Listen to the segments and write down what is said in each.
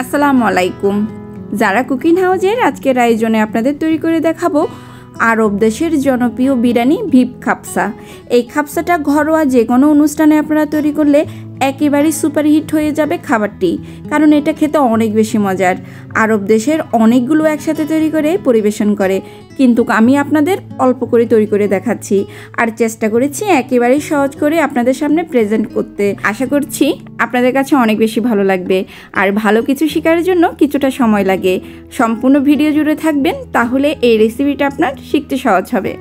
আসসালামু আলাইকুম। যারা কুকিং হাউজের আজকের আয়োজনে আপনাদের তৈরি করে দেখাবো আরব দেশের জনপ্রিয় বিরিয়ানি বিফ খাপসা। এই খাপসাটা ঘরোয়া যে কোনো অনুষ্ঠানে আপনারা তৈরি করলে একেবারেই সুপারহিট হয়ে যাবে খাবারটি, কারণ এটা খেতে অনেক বেশি মজার। আরব দেশের অনেকগুলো একসাথে তৈরি করে পরিবেশন করে, কিন্তু আমি আপনাদের অল্প করে তৈরি করে দেখাচ্ছি আর চেষ্টা করেছি একেবারেই সহজ করে আপনাদের সামনে প্রেজেন্ট করতে। আশা করছি আপনাদের কাছে অনেক বেশি ভালো লাগবে। আর ভালো কিছু শেখার জন্য কিছুটা সময় লাগে। সম্পূর্ণ ভিডিও জুড়ে থাকবেন, তাহলে এই রেসিপিটা আপনার শিখতে সহজ হবে।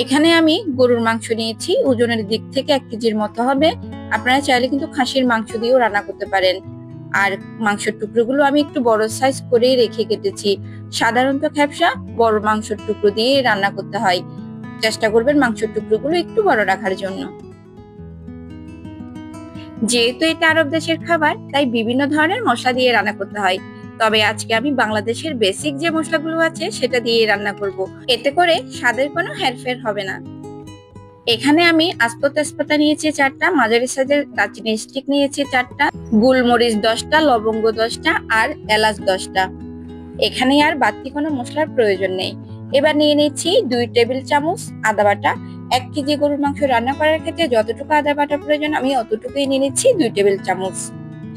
এখানে আমি গরুর মাংস নিয়েছি, ওজনের দিক থেকে 1 কেজির মতো হবে। আপনারা চাইলে কিন্তু খাসির মাংস দিয়েও রান্না করতে পারেন। আর মাংসের টুকরোগুলো আমি একটু বড় সাইজ করেই রেখে কেটেছি। সাধারণত খাপসা বড় মাংসের টুকরো দিয়ে রান্না করতে হয়, চেষ্টা করবেন মাংসের টুকরোগুলো একটু বড় রাখার জন্য। যেহেতু এটা আরব দেশের খাবার, তাই বিভিন্ন ধরনের মশলা দিয়ে রান্না করতে হয়। তবে আজকে আমি বাংলাদেশের বেসিক যে মশলাগুলো আছে সেটা দিয়ে রান্না করব, এতে করে স্বাদের কোনো হেরফের হবে না। এখানে আমি আস্ত তেজপাতা নিয়েছি 4টা, মাঝারি সাইজের দারচিনি স্টিক নিয়েছি 4টা, গোলমরিচ 10টা, লবঙ্গ 10টা আর এলাচ 10টা। এখানে আর বাড়তি কোনো মশলার প্রয়োজন নেই। এবার নিয়ে নিচ্ছি 2 টেবিল চামচ আদা বাটা। 1 কেজি গরুর মাংস রান্না করার ক্ষেত্রে যতটুকু আদা বাটা প্রয়োজন আমি অতটুকুই নিয়ে নিচ্ছি, 2 টেবিল চামচ।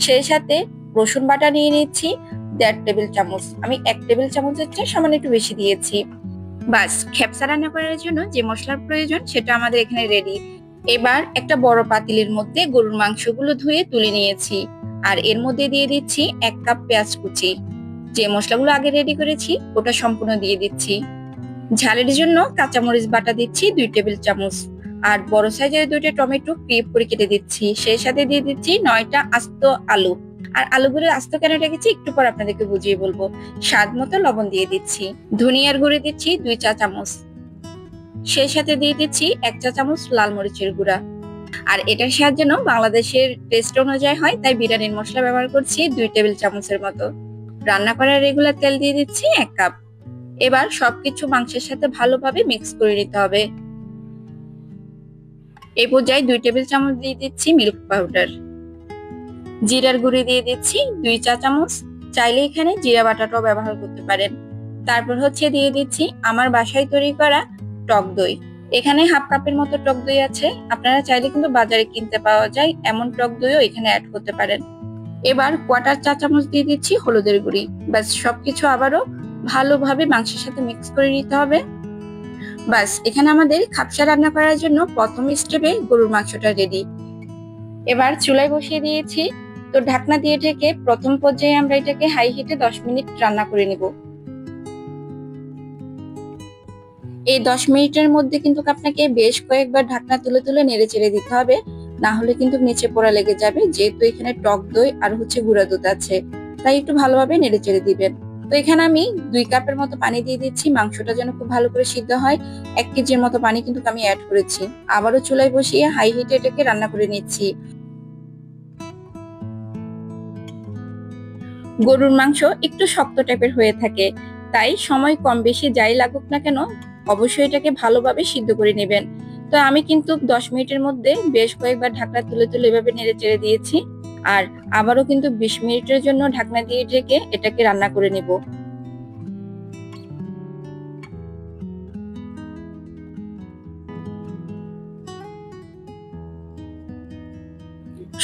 সেই সাথে রসুন বাটা নিয়ে নিচ্ছি 1.5 টেবিল চামচ। আমি 1 টেবিল চামচের চেয়ে সামান্য একটু বেশি দিয়েছি। বাস, খেপসা রান্না করার জন্য যে মশলার প্রয়োজন সেটা আমাদের এখানে রেডি। এবার একটা বড় পাতিলের মধ্যে গরুর মাংসগুলো ধুয়ে তুলে নিয়েছি, আর এর মধ্যে দিয়ে দিচ্ছি 1 কাপ পেঁয়াজ কুচি। যে মশলাগুলো আগে রেডি করেছি ওটা সম্পূর্ণ দিয়ে দিচ্ছি। ঝালের জন্য কাঁচামরিচ বাটা দিচ্ছি 2 টেবিল চামচ, আর বড় সাইজের 2টা টমেটো কিউব করে কেটে দিচ্ছি। সেই সাথে দিয়ে দিচ্ছি 9টা আস্ত আলু। আর আলুগুলো আস্ত কেন রেখেছি একটু পর আপনাদেরকে বুঝিয়ে বলবো। স্বাদ মতো লবণ দিয়ে দিচ্ছি। ধনিয়ার গুঁড়ো দিচ্ছি 2 চা চামচ। সেই সাথে দিয়ে দিচ্ছি 1 চা চামচ লাল মরিচের গুঁড়া। আর এটার স্বাদ যেন বাংলাদেশের টেস্ট অনুযায়ী হয়, তাই বিরিয়ানির মশলা ব্যবহার করছি 2 টেবিল চামচের মতো। রান্না করার রেগুলার তেল দিয়ে দিচ্ছি 1 কাপ। এবার সবকিছু মাংসের সাথে ভালোভাবে মিক্স করে নিতে হবে। এই পর্যায়ে 2 টেবিল চামচ দিয়ে দিচ্ছি মিল্ক পাউডার। জিরার গুঁড়ি দিয়ে দিচ্ছি 2 চা চামচ। চাইলে এখানে জিরা বাটাটাও ব্যবহার করতে পারেন। তারপর দিয়ে দিচ্ছি আমার বাসায় তৈরি করা টক দই। এখানে হাফ কাপের মতো টক দই আছে, আপনারা চাইলে কিন্তু বাজারে কিনতে পাওয়া যায় এমন টক দইও এখানে অ্যাড করতে পারেন। এবার 1/4 চা চামচ দিয়ে দিচ্ছি হলুদের গুঁড়ি। ব্যাস, সবকিছু আবারও ভালোভাবে মাংসের সাথে মিক্স করে নিতে হবে। বাস, এখানে আমাদের খাপসা রান্না করার জন্য প্রথম স্টেপে গরুর মাংসটা রেডি। এবার চুলায় বসিয়ে দিয়েছি, তো ঢাকনা দিয়ে ঢেকে প্রথম পর্যায়ে আমরা এটাকে হাই হিটে 10 মিনিট রান্না করে নিব। এই 10 মিনিটের মধ্যে কিন্তু আপনাকে বেশ কয়েকবার ঢাকনা তুলে তুলে নেড়ে চেড়ে দিতে হবে, না হলে কিন্তু নিচে পোড়া লেগে যাবে। যেহেতু এখানে টক দই আর গুঁড়া দুধ আছে, তাই একটু ভালোভাবে নেড়ে চেড়ে দিবেন। তো এখানে আমি 2 কাপের মতো পানি দিয়ে দিচ্ছি, মাংসটা যেন খুব ভালো করে সিদ্ধ হয়। 1 কেজির মতো পানি কিন্তু আমি অ্যাড করেছি। আবারও চুলায় বসিয়ে হাই হিটে এটাকে রান্না করে নিচ্ছি। গরুর মাংস একটু শক্ত টাইপের হয়ে থাকে, তাই সময় কম বেশি যাই লাগুক না কেন অবশ্যই এটাকে ভালোভাবে সিদ্ধ করে নেবেন। তো আমি কিন্তু 10 মিনিটের মধ্যে বেশ কয়েকবার ঢাকনা তুলে তুলে এভাবে নেড়ে চেড়ে দিয়েছি, আর আবারও কিন্তু 20 মিনিটের জন্য ঢাকনা দিয়ে ঢেকে এটাকে রান্না করে নেব।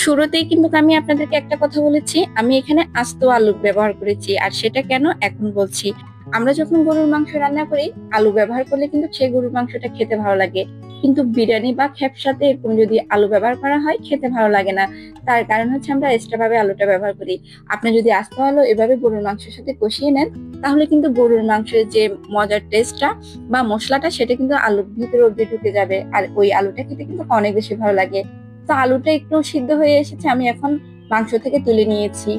শুরুতেই কিন্তু আমি আপনাদেরকে একটা কথা বলেছি, আমি এখানে আস্ত আলু ব্যবহার করেছি, আর সেটা কেন এখন বলছি। আমরা যখন গরুর মাংস রান্না করি আলু ব্যবহার করলে কিন্তু সেই গরুর মাংসটা খেতে ভালো লাগে, কিন্তু বিরিয়ানি বা খেপসাতে এরকম যদি আলু ব্যবহার করা হয় খেতে ভালো লাগে না। তার কারণ হচ্ছে আমরা এক্সট্রা ভাবে আলুটা ব্যবহার করি। আপনি যদি আস্ত আলু এভাবে গরুর মাংসের সাথে কষিয়ে নেন, তাহলে কিন্তু গরুর মাংসের যে মজার টেস্টটা বা মশলাটা সেটা কিন্তু আলুর ভিতরে অব্দি ঢুকে যাবে, আর ওই আলুটা খেতে কিন্তু অনেক বেশি ভালো লাগে। তো আলুটা একটু সিদ্ধ হয়ে এসেছে, আমি এখন মাংস থেকে তুলে নিয়েছি।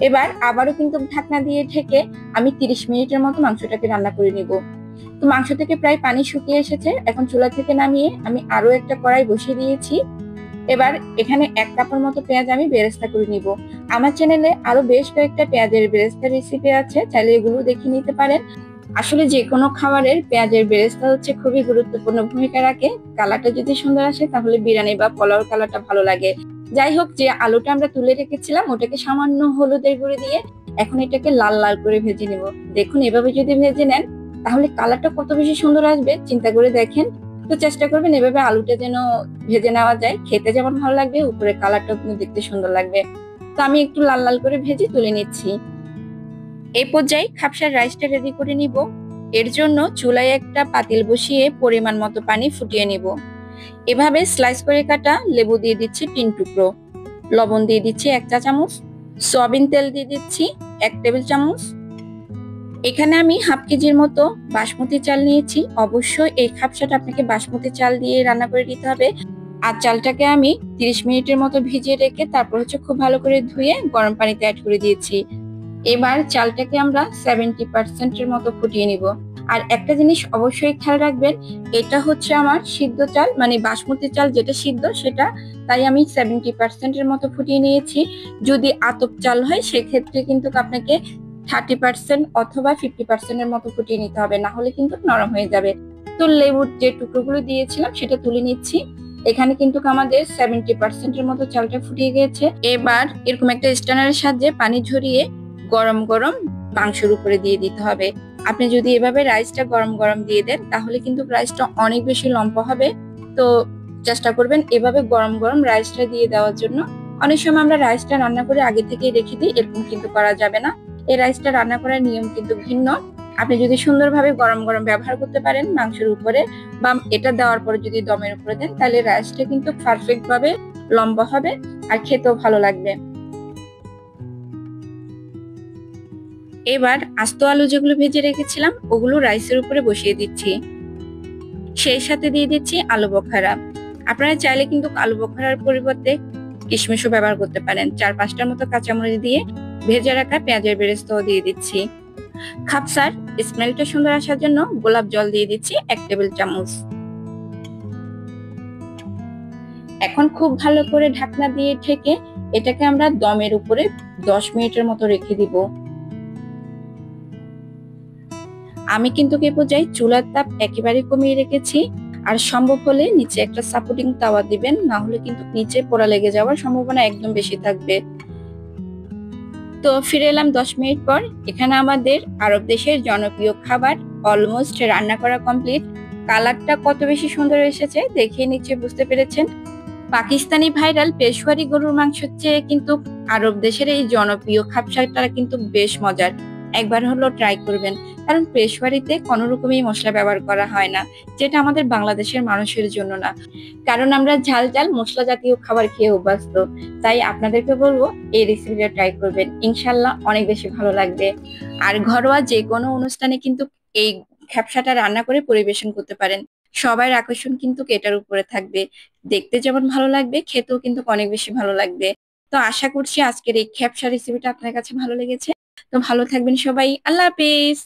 এবার আবারও কিন্তু ঢাকনা দিয়ে ঢেকে আমি 30 মিনিটের মতো মাংসটাকে রান্না করে নিব। তো মাংস থেকে প্রায় পানি শুকিয়ে এসেছে, এখন চুলা থেকে নামিয়ে আমি আরো একটা কড়াই বসিয়ে দিয়েছি। এবার এখানে 1 কাপের মতো পেঁয়াজ আমি বেরেস্তা করে নিব। আমার চ্যানেলে আরো বেশ কয়েকটা পেঁয়াজের বেরেস্তা রেসিপি আছে, চাইলে এগুলো দেখে নিতে পারেন। আসলে যে কোনো খাবারের পেঁয়াজের বেরেস্তা হচ্ছে খুবই গুরুত্বপূর্ণ ভূমিকা রাখে। কালারটা যদি সুন্দর আসে তাহলে বিরিয়ানি বা পোলাওর কালারটা ভালো লাগে। যাই হোক, যে আলুটা আমরা তুলে রেখেছিলাম ওটাকে সামান্য হলুদের গুঁড়ো দিয়ে এখন এটাকে লাল লাল করে ভেজে নিব। দেখুন, এভাবে যদি ভেজে নেন তাহলে কালারটা কত বেশি সুন্দর আসবে, চিন্তা করে দেখেন। তো চেষ্টা করবেন এভাবে আলুটা যেন ভেজে নেওয়া যায়, খেতে যেমন ভালো লাগবে উপরে কালারটাও কিন্তু দেখতে সুন্দর লাগবে। তো আমি একটু লাল লাল করে ভেজে তুলে নিচ্ছি। এই পর্যায়ে খাপসার রাইসটা রেডি করে নিব। এর জন্য চুলায় একটা পাতিল বসিয়ে পরিমাণ মতো পানি ফুটিয়ে নিব। এভাবে স্লাইস করে কাটা লেবু দিয়ে দিচ্ছি 3 টুকরো, লবণ দিয়ে দিচ্ছি 1 চা চামচ, সয়াবিন তেল দিয়ে দিচ্ছি 1 টেবিল চামচ। এখানে আমি হাফ কেজির মতো বাসমতি চাল নিয়েছি। অবশ্যই এই খাপসাটা আপনাকে বাসমতি চাল দিয়ে রান্না করে নিতে হবে। আর চালটাকে আমি 30 মিনিটের মতো ভিজিয়ে রেখে তারপর খুব ভালো করে ধুয়ে গরম পানিতে অ্যাড করে দিয়েছি। এবার চালটাকে আমরা 70% এর মতো ফুটিয়ে নিব। আর একটা জিনিস অবশ্যই খেয়াল রাখবেন, এটা আমার সিদ্ধ চাল, মানে বাসমতি চাল যেটা সিদ্ধ সেটা, তাই আমি 70% এর মতো ফুটিয়ে নিয়েছি। যদি আতপ চাল হয় সেক্ষেত্রে কিন্তু আপনাকে 30% অথবা 50% এর মতো ফুটিয়ে নিতে হবে, না হলে কিন্তু নরম হয়ে যাবে। তো লেবুর যে টুকরোগুলো দিয়েছিলাম সেটা তুলে নিচ্ছি। এখানে কিন্তু আমাদের 70% এর মতো চালটা ফুটিয়ে গিয়েছে। এবার এরকম একটা স্ট্যানারের সাহায্যে পানি ঝরিয়ে গরম গরম মাংসের উপরে দিয়ে দিতে হবে। আপনি যদি এভাবে রাইসটা গরম গরম দিয়ে দেন তাহলে কিন্তু রাইসটা অনেক বেশি লম্বা হবে। তো চেষ্টা করবেন এভাবে গরম গরম রাইসটা দিয়ে দেওয়ার জন্য। অনেক সময় আমরা রাইসটা রান্না করে আগে থেকে রেখে দিই, এরকম কিন্তু করা যাবে না। এই রাইসটা রান্না করার নিয়ম কিন্তু ভিন্ন। আপনি যদি সুন্দরভাবে গরম গরম ব্যবহার করতে পারেন মাংসের উপরে, বা এটা দেওয়ার পরে যদি দমের উপরে দেন তাহলে রাইসটা কিন্তু পারফেক্ট ভাবে লম্বা হবে আর খেতেও ভালো লাগবে। এবার আস্ত আলু যেগুলো ভেজে রেখেছিলাম ওগুলো রাইসের উপরে বসিয়ে দিচ্ছি। সেই সাথে দিয়ে দিচ্ছি আলু বোখারা। আপনারা চাইলে কিন্তু আলু বোখারার পরিবর্তে কিশমিশও ব্যবহার করতে পারেন। 4-5টার মতো কাঁচামরিচ দিয়ে ভেজে রাখা পেঁয়াজের বেরেস্তাও দিয়ে দিচ্ছি। খাপসার স্মেলটা সুন্দর আসার জন্য গোলাপ জল দিয়ে দিচ্ছি 1 টেবিল চামচ। এখন খুব ভালো করে ঢাকনা দিয়ে ঢেকে এটাকে আমরা দমের উপরে 10 মিনিটের মতো রেখে দিব। আমি কিন্তু এ পর্যায়ে চুলার তাপ একেবারে কমিয়ে রেখেছি। আর সম্ভব হলে নিচে একটা সাপোর্টিং তাওয়া দিবেন, না হলে কিন্তু নিচে পোড়া লেগে যাওয়ার সম্ভাবনা একদম বেশি থাকবে। তো ফিরে এলাম 10 মিনিট পর। এখানে আমাদের আরব দেশের জনপ্রিয় খাবার অলমোস্ট রান্না করা কমপ্লিট। কালারটা কত বেশি সুন্দর এসেছে দেখে নিশ্চয়ই বুঝতে পেরেছেন। পাকিস্তানি ভাইরাল পেশওয়ারি গরুর মাংসের চেয়ে কিন্তু আরব দেশের এই জনপ্রিয় খাপসাটা কিন্তু বেশ মজার। একবার হলো ট্রাই করবেন, কারণ পেশওয়ারিতে কোনো রকমই মশলা ব্যবহার করা হয় না, যেটা আমাদের বাংলাদেশের মানুষের জন্য না। কারণ আমরা ঝাল ঝাল মশলা জাতীয় খাবার খেয়ে অভ্যস্ত। তাই আপনাদেরকে বলবো এই রেসিপিটা ট্রাই করবেন, ইনশাল্লাহ অনেক বেশি ভালো লাগবে। আর ঘরোয়া যে কোনো অনুষ্ঠানে কিন্তু এই খ্যাপসাটা রান্না করে পরিবেশন করতে পারেন। সবার আকর্ষণ কিন্তু এটার উপরে থাকবে। দেখতে যেমন ভালো লাগবে, খেতেও কিন্তু অনেক বেশি ভালো লাগবে। তো আশা করছি আজকের এই খ্যাপসা রেসিপিটা আপনার কাছে ভালো লেগেছে। তো ভালো থাকবেন সবাই, আল্লাহ হাফেজ।